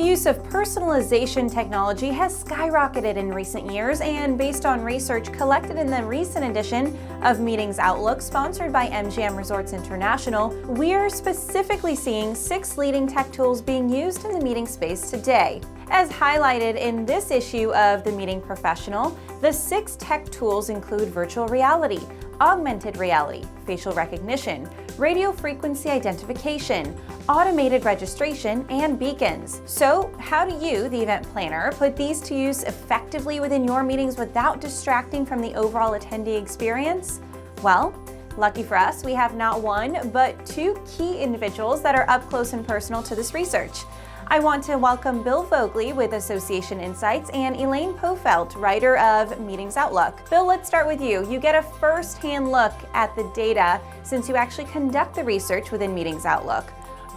The use of personalization technology has skyrocketed in recent years, and based on research collected in the recent edition of Meetings Outlook, sponsored by MGM Resorts International, we're specifically seeing 6 leading tech tools being used in the meeting space today. As highlighted in this issue of The Meeting Professional, the 6 tech tools include virtual reality, augmented reality, facial recognition, radio frequency identification, automated registration, and beacons. So, how do you, the event planner, put these to use effectively within your meetings without distracting from the overall attendee experience? Well, lucky for us, we have not one, but 2 key individuals that are up close and personal to this research. I want to welcome Bill Vogley with Association Insights and Elaine Pofelt, writer of Meetings Outlook. Bill, let's start with you. You get a first-hand look at the data since you actually conduct the research within Meetings Outlook.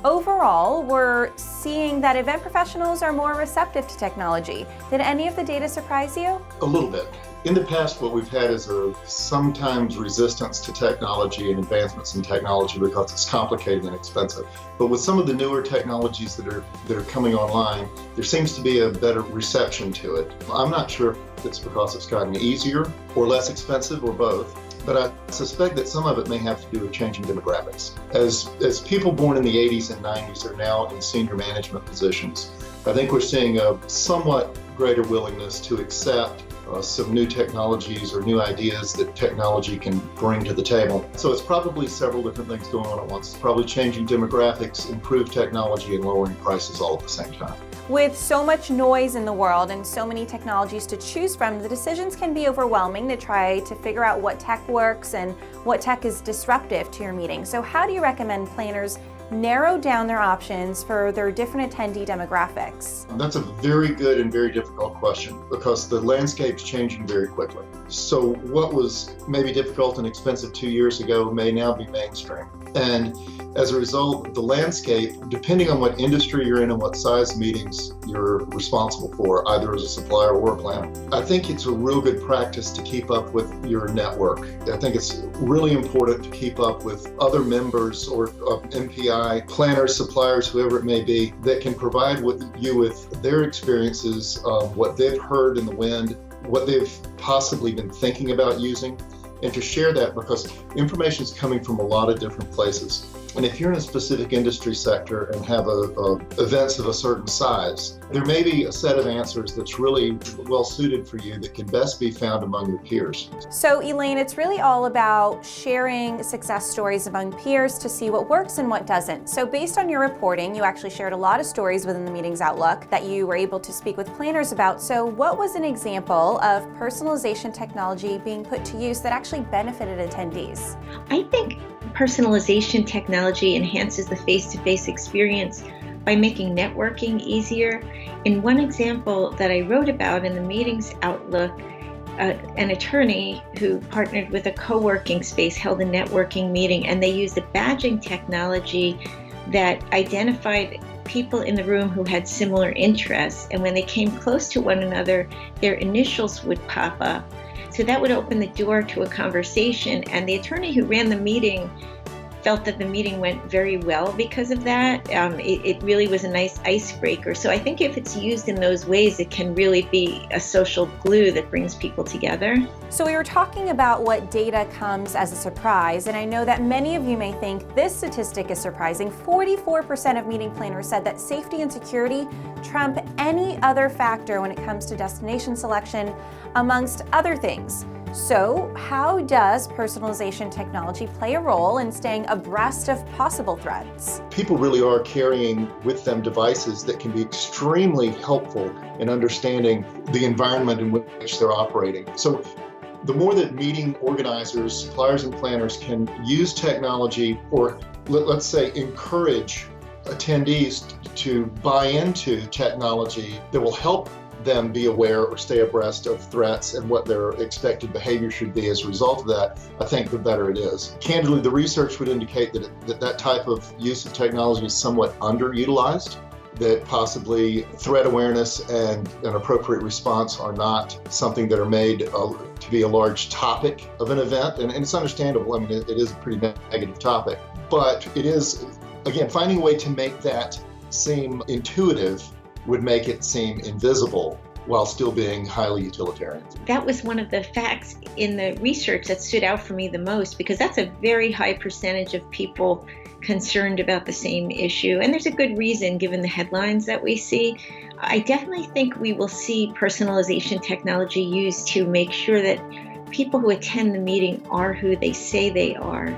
Overall, we're seeing that event professionals are more receptive to technology. Did any of the data surprise you? A little bit. In the past, what we've had is a sometimes resistance to technology and advancements in technology because it's complicated and expensive. But with some of the newer technologies that are coming online, there seems to be a better reception to it. I'm not sure if it's because it's gotten easier or less expensive or both, but I suspect that some of it may have to do with changing demographics. As people born in the 80s and 90s are now in senior management positions, I think we're seeing a somewhat greater willingness to accept some new technologies or new ideas that technology can bring to the table. So it's probably several different things going on at once. It's probably changing demographics, improved technology, and lowering prices all at the same time. With so much noise in the world and so many technologies to choose from, the decisions can be overwhelming to try to figure out what tech works and what tech is disruptive to your meeting. So how do you recommend planners narrow down their options for their different attendee demographics? That's a very good and very difficult question because the landscape's changing very quickly. So what was maybe difficult and expensive 2 years ago may now be mainstream. And as a result, the landscape, depending on what industry you're in and what size meetings you're responsible for, either as a supplier or a planner, I think it's a real good practice to keep up with your network. I think it's really important to keep up with other members or of MPI, planners, suppliers, whoever it may be, that can provide you with their experiences of what they've heard in the wind, what they've possibly been thinking about using, and to share that because information is coming from a lot of different places. And if you're in a specific industry sector and have events of a certain size, there may be a set of answers that's really well suited for you that can best be found among your peers. So Elaine, it's really all about sharing success stories among peers to see what works and what doesn't. So based on your reporting, you actually shared a lot of stories within the Meetings Outlook that you were able to speak with planners about. So what was an example of personalization technology being put to use that actually benefited attendees? I think personalization technology enhances the face-to-face experience by making networking easier. In one example that I wrote about in the Meetings Outlook, an attorney who partnered with a co-working space held a networking meeting, and they used a badging technology that identified people in the room who had similar interests, and when they came close to one another, their initials would pop up. So that would open the door to a conversation, and the attorney who ran the meeting felt that the meeting went very well because of that. It really was a nice icebreaker. So I think if it's used in those ways, it can really be a social glue that brings people together. So we were talking about what data comes as a surprise, and I know that many of you may think this statistic is surprising. 44% of meeting planners said that safety and security trump any other factor when it comes to destination selection, amongst other things. So how does personalization technology play a role in staying abreast of possible threats? People really are carrying with them devices that can be extremely helpful in understanding the environment in which they're operating. So the more that meeting organizers, suppliers, and planners can use technology, or let's say encourage attendees to buy into technology that will help them be aware or stay abreast of threats and what their expected behavior should be as a result of that, I think the better it is. Candidly, the research would indicate that type of use of technology is somewhat underutilized, that possibly threat awareness and an appropriate response are not something that are made to be a large topic of an event. And it's understandable. I mean, it is a pretty negative topic, but it is, again, finding a way to make that seem intuitive would make it seem invisible while still being highly utilitarian. That was one of the facts in the research that stood out for me the most, because that's a very high percentage of people concerned about the same issue. And there's a good reason given the headlines that we see. I definitely think we will see personalization technology used to make sure that people who attend the meeting are who they say they are.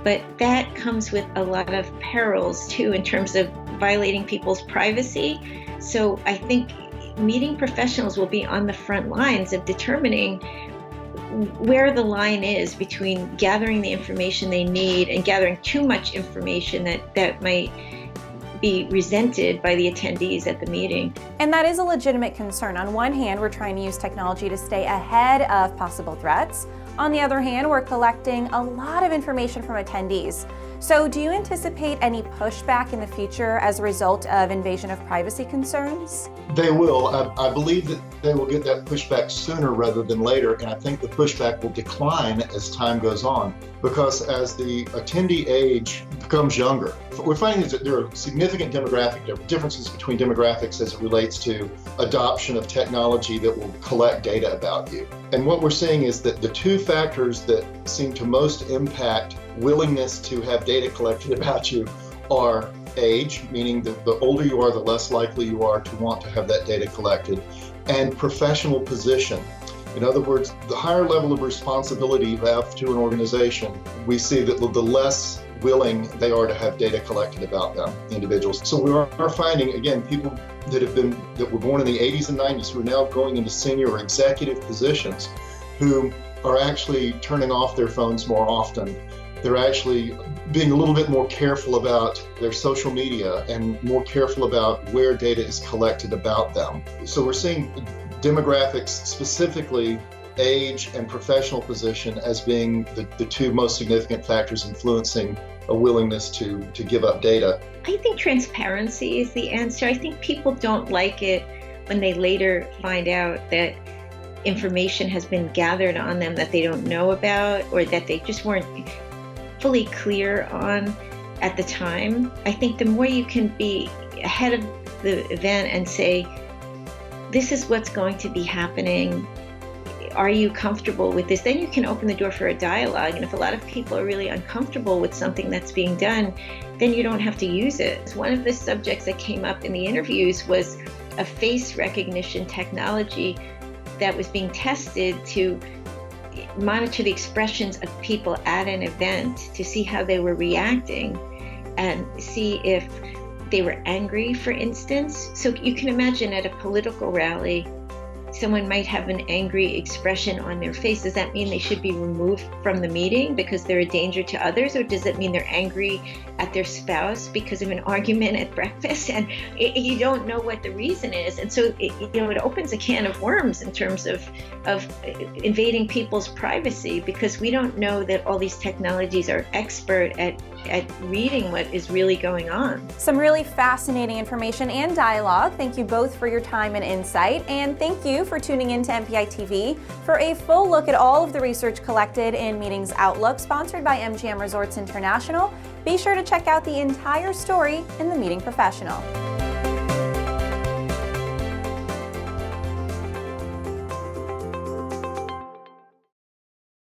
But that comes with a lot of perils too, in terms of violating people's privacy. So I think meeting professionals will be on the front lines of determining where the line is between gathering the information they need and gathering too much information that might be resented by the attendees at the meeting. And that is a legitimate concern. On one hand, we're trying to use technology to stay ahead of possible threats. On the other hand, we're collecting a lot of information from attendees. So do you anticipate any pushback in the future as a result of invasion of privacy concerns? They will. I believe that they will get that pushback sooner rather than later, and I think the pushback will decline as time goes on, because as the attendee age becomes younger, we're finding that there are significant demographic differences between demographics as it relates to adoption of technology that will collect data about you. And what we're seeing is that the two factors that seem to most impact willingness to have data collected about you are age, meaning that the older you are, the less likely you are to want to have that data collected, and professional position. In other words, the higher level of responsibility you have to an organization, we see that the less willing they are to have data collected about them, individuals. So we are finding, again, people that were born in the 80s and 90s who are now going into senior or executive positions who are actually turning off their phones more often. They're actually being a little bit more careful about their social media and more careful about where data is collected about them. So we're seeing demographics, specifically age and professional position, as being the two most significant factors influencing a willingness to give up data. I think transparency is the answer. I think people don't like it when they later find out that information has been gathered on them that they don't know about, or that they just weren't fully clear on at the time. I think the more you can be ahead of the event and say, this is what's going to be happening, are you comfortable with this? Then you can open the door for a dialogue. And if a lot of people are really uncomfortable with something that's being done, then you don't have to use it. One of the subjects that came up in the interviews was a face recognition technology that was being tested to monitor the expressions of people at an event to see how they were reacting and see if they were angry, for instance. So you can imagine at a political rally, someone might have an angry expression on their face. Does that mean they should be removed from the meeting because they're a danger to others? Or does it mean they're angry at their spouse because of an argument at breakfast? And you don't know what the reason is. And so it opens a can of worms in terms of invading people's privacy, because we don't know that all these technologies are expert at reading what is really going on. Some really fascinating information and dialogue. Thank you both for your time and insight. And thank you for tuning in to MPI TV. For a full look at all of the research collected in Meetings Outlook, sponsored by MGM Resorts International, be sure to check out the entire story in The Meeting Professional.